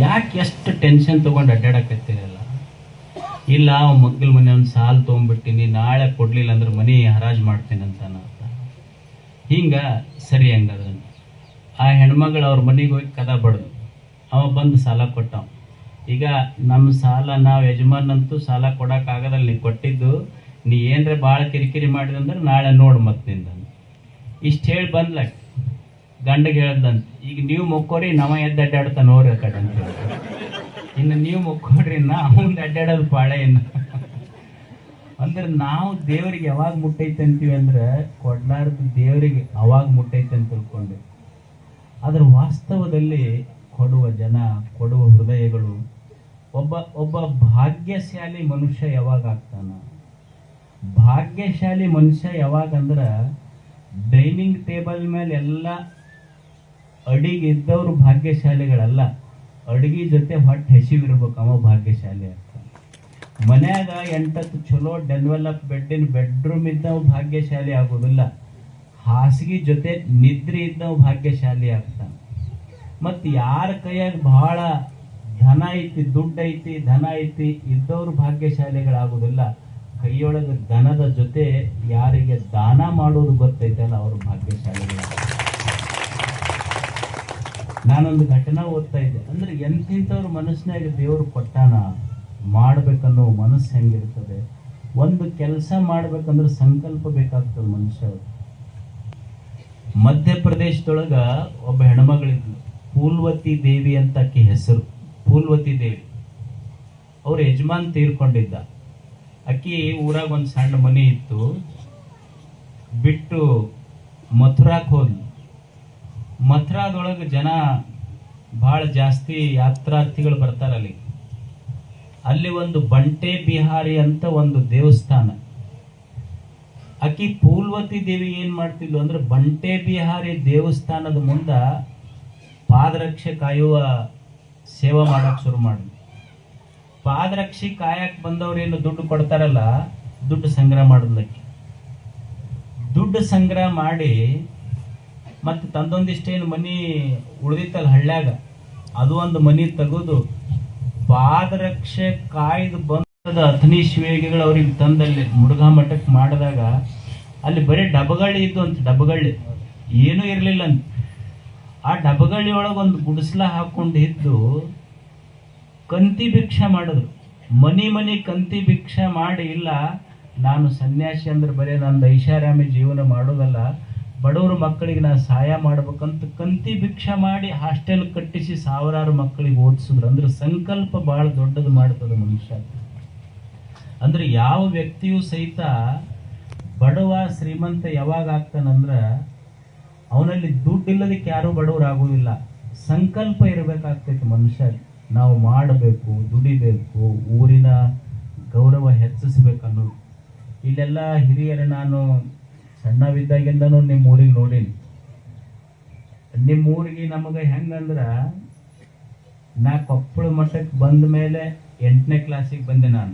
ಯಾಕೆ ಎಷ್ಟು ಟೆನ್ಷನ್ ತೊಗೊಂಡು ಅಡ್ಡಾಡಕತ್ತೀರಲ್ಲ? ಇಲ್ಲ ಅವ ಮಗ್ಗಲ ಮನೆ ಒಂದು ಸಾಲ ತೊಗೊಂಡ್ಬಿಟ್ಟಿನಿ, ನಾಳೆ ಕೊಡಲಿಲ್ಲ ಅಂದ್ರೆ ಮನೆ ಹರಾಜು ಮಾಡ್ತೀನಿ ಅಂತ ಹಿಂಗೆ ಸರಿ ಹಂಗದ. ಆ ಹೆಣ್ಮಗಳು ಅವ್ರ ಮನೆಗೆ ಹೋಗಿ ಕದ ಬಡ್ದು ಅವ ಬಂದು ಸಾಲ ಕೊಟ್ಟವ. ಈಗ ನಮ್ಮ ಸಾಲ ನಾವು ಯಜಮಾನಂತೂ ಸಾಲ ಕೊಡೋಕ್ಕಾಗದಲ್ಲ, ನೀ ಕೊಟ್ಟಿದ್ದು ನೀ ಏನರ ಭಾಳ ಕಿರಿಕಿರಿ ಮಾಡಿದಂದ್ರೆ ನಾಳೆ ನೋಡು ಮತ್ತೆ ನಿಂದ ಇಷ್ಟು ಹೇಳಿ ಬಂದ್ಲ. ಗಂಡಗೆ ಹೇಳ್ದಂತ, ಈಗ ನೀವು ಮುಕ್ಕೋರಿ ನವ ಎದ್ದು ಅಡ್ಡಾಡ್ತಾ ನೋಡ್ರಿ ಆ ಕಡೆ ಅಂತ ಹೇಳಿ, ಇನ್ನು ನೀವು ಮುಕ್ಕೋಡ್ರಿ ನಾವು ಅಡ್ಡಾಡೋದು ಪಾಳೆ ಇನ್ನು. ಅಂದ್ರೆ ನಾವು ದೇವರಿಗೆ ಯಾವಾಗ ಮುಟ್ಟೈತೆ ಅಂತೀವಿ ಅಂದ್ರೆ ಕೊಡ್ಲಾರ್ದು ದೇವರಿಗೆ ಅವಾಗ ಮುಟ್ಟೈತೆ ಅಂತ ತಿಳ್ಕೊಂಡೆ. ಅದರ ವಾಸ್ತವದಲ್ಲಿ ಕೊಡುವ ಜನ, ಕೊಡುವ ಹೃದಯಗಳು. ಒಬ್ಬ ಭಾಗ್ಯಶಾಲಿ ಮನುಷ್ಯ ಯಾವಾಗ ಆಗ್ತಾನ? ಭಾಗ್ಯಶಾಲಿ ಮನುಷ್ಯ ಯಾವಾಗಂದ್ರೆ ಡೈನಿಂಗ್ ಟೇಬಲ್ ಮೇಲೆ ಎಲ್ಲ ಅಡಿಗೆ ಇದ್ದವರು ಭಾಗ್ಯಶಾಲಿಗಳಲ್ಲ, ಅಡಿಗೆ ಜೊತೆ ಹೊಟ್ಟೆ ಹಸಿವಿರ್ಬೇಕು, ಅವ ಭಾಗ್ಯಶಾಲಿ ಆಗ್ತಾನೆ. ಮನ್ಯಾಗ 8 ಚಲೋ ಡೆನ್ವೆಲಪ್ ಬೆಡ್ರೂಮ್ ಇದ್ದವು ಭಾಗ್ಯಶಾಲಿ ಆಗೋದಿಲ್ಲ, ಹಾಸಿಗೆ ಜೊತೆ ನಿದ್ರೆ ಇದ್ದವು ಭಾಗ್ಯಶಾಲಿ ಆಗ್ತಾನೆ. ಮತ್ತು ಯಾರ ಕೈಯಾಗ ಬಹಳ ಧನ ಐತಿ, ದುಡ್ಡು ಐತಿ, ಧನ ಐತಿ ಇದ್ದವರು ಭಾಗ್ಯಶಾಲಿಗಳಾಗೋದಿಲ್ಲ, ಕೈಯೊಳಗೆ ಧನದ ಜೊತೆ ಯಾರಿಗೆ ದಾನ ಮಾಡೋದು ಗೊತ್ತೈತಲ್ಲ ಅವರು ಭಾಗ್ಯಶಾಲಿಗಳು. ನಾನೊಂದು ಘಟನಾ ಓದ್ತಾ ಇದ್ದೆ. ಅಂದ್ರೆ ಎಂತಿಂಥವ್ರ ಮನಸ್ಸಿನಾಗ ದೇವರು ಕೊಟ್ಟಾನ, ಮಾಡ್ಬೇಕನ್ನೋ ಮನಸ್ಸು ಹೆಂಗಿರ್ತದೆ. ಒಂದು ಕೆಲಸ ಮಾಡ್ಬೇಕಂದ್ರೆ ಸಂಕಲ್ಪ ಬೇಕಾಗ್ತದೆ ಮನುಷ್ಯ. ಮಧ್ಯಪ್ರದೇಶದೊಳಗ ಒಬ್ಬ ಹೆಣ್ಮಗಳಿದ್ಲು, ಫೂಲ್ವತಿ ದೇವಿ ಅಂತ ಆಕೆ ಹೆಸರು. ಫೂಲ್ವತಿ ದೇವಿ ಅವ್ರ ಯಜಮಾನ್ ತೀರ್ಕೊಂಡಿದ್ದ. ಆಕಿ ಊರಾಗ ಒಂದು ಸಣ್ಣ ಮನೆ ಇತ್ತು, ಬಿಟ್ಟು ಮಥುರಾಕ್ ಹೋದ್ಲು. ಮಥುರಾದೊಳಗೆ ಜನ ಭಾಳ ಜಾಸ್ತಿ ಯಾತ್ರಾರ್ಥಿಗಳು ಬರ್ತಾರೆ ಅಲ್ಲಿ. ಅಲ್ಲಿ ಒಂದು ಬಂಟೆ ಬಿಹಾರಿ ಅಂತ ಒಂದು ದೇವಸ್ಥಾನ. ಆಕಿ ಫೂಲ್ವತಿ ದೇವಿ ಏನ್ ಮಾಡ್ತಿದ್ಲು ಅಂದ್ರೆ ಬಂಟೆ ಬಿಹಾರಿ ದೇವಸ್ಥಾನದ ಮುಂದ ಪಾದರಕ್ಷೆ ಕಾಯುವ ಸೇವೆ ಮಾಡಕ್ ಶುರು ಮಾಡಿದ್ಲು. ಪಾದರಕ್ಷೆ ಕಾಯಕ್ ಬಂದವ್ರೇನು ದುಡ್ಡು ಕೊಡ್ತಾರಲ್ಲ, ದುಡ್ಡು ಸಂಗ್ರಹ ಮಾಡಿದ್ಲಕ್ಕೆ. ದುಡ್ಡು ಸಂಗ್ರಹ ಮಾಡಿ ಮತ್ತೆ ತಂದೊಂದಿಷ್ಟೇನು ಮನಿ ಉಳಿದಿತ್ತಲ್ಲ ಹಳ್ಳ್ಯಾಗ, ಅದು ಒಂದು ಮನಿ ತೆಗೆದು ಪಾದರಕ್ಷೆ ಕಾಯ್ದು ಬಂದ ಅಥನೀಶ್ವೇಗಿಗಳು ಅವ್ರಿಗೆ ತಂದಲ್ಲಿ ಮುರುಘಾ ಮಠಕ್ಕೆ ಮಾಡಿದಾಗ ಅಲ್ಲಿ ಬರೀ ಡಬಗಳ್ಳಿ ಇದ್ದು ಅಂತ. ಡಬಗಳ್ಳಿ ಏನೂ ಇರಲಿಲ್ಲ ಅಂತ. ಆ ಡಬಗಳ್ಳಿ ಒಳಗೊಂದು ಗುಡಿಸ್ಲ ಹಾಕೊಂಡು ಇದ್ದು ಕಂತಿ ಭಿಕ್ಷೆ ಮಾಡಿದ್ರು. ಮನಿ ಕಂತಿ ಭಿಕ್ಷೆ ಮಾಡಿ, ಇಲ್ಲ ನಾನು ಸನ್ಯಾಸಿ ಅಂದ್ರೆ ಬರೀ ನಂದು ಐಷಾರಾಮಿ ಜೀವನ ಮಾಡೋದಲ್ಲ, ಬಡವರು ಮಕ್ಕಳಿಗೆ ನಾನು ಸಹಾಯ ಮಾಡ್ಬೇಕಂತ ಕಂತಿ ಭಿಕ್ಷೆ ಮಾಡಿ ಹಾಸ್ಟೆಲ್ ಕಟ್ಟಿಸಿ ಸಾವಿರಾರು ಮಕ್ಕಳಿಗೆ ಓದಿಸಿದ್ರು. ಅಂದ್ರೆ ಸಂಕಲ್ಪ ಬಹಳ ದೊಡ್ಡದು ಮಾಡ್ತದೆ ಮನುಷ್ಯ. ಅಂದ್ರೆ ಯಾವ ವ್ಯಕ್ತಿಯೂ ಸಹಿತ ಬಡವ ಶ್ರೀಮಂತ ಯಾವಾಗ ಆಗ್ತಾನಂದ್ರ ಅವನಲ್ಲಿ ದುಡ್ಡು ಇಲ್ಲದಕ್ಕೆ ಯಾರೂ ಬಡವರು ಆಗೋದಿಲ್ಲ. ಸಂಕಲ್ಪ ಇರಬೇಕಾಗ್ತೈತೆ ಮನುಷ್ಯ. ನಾವು ಮಾಡಬೇಕು, ದುಡಿಬೇಕು, ಊರಿನ ಗೌರವ ಹೆಚ್ಚಿಸ್ಬೇಕನ್ನೋದು. ಇಲ್ಲೆಲ್ಲ ಹಿರಿಯರು ನಾನು ಸಣ್ಣವಿದ್ದಾಗಿಂದನೂ ನಿಮ್ಮ ಊರಿಗೆ ನೋಡೀನಿ. ನಿಮ್ಮ ಊರಿಗೆ ನಮಗೆ ಹೆಂಗಂದ್ರೆ, ನಾ ಕೊಪ್ಪಳ ಮಠಕ್ಕೆ ಬಂದ ಮೇಲೆ 8ನೇ ಕ್ಲಾಸಿಗೆ ಬಂದೆ ನಾನು.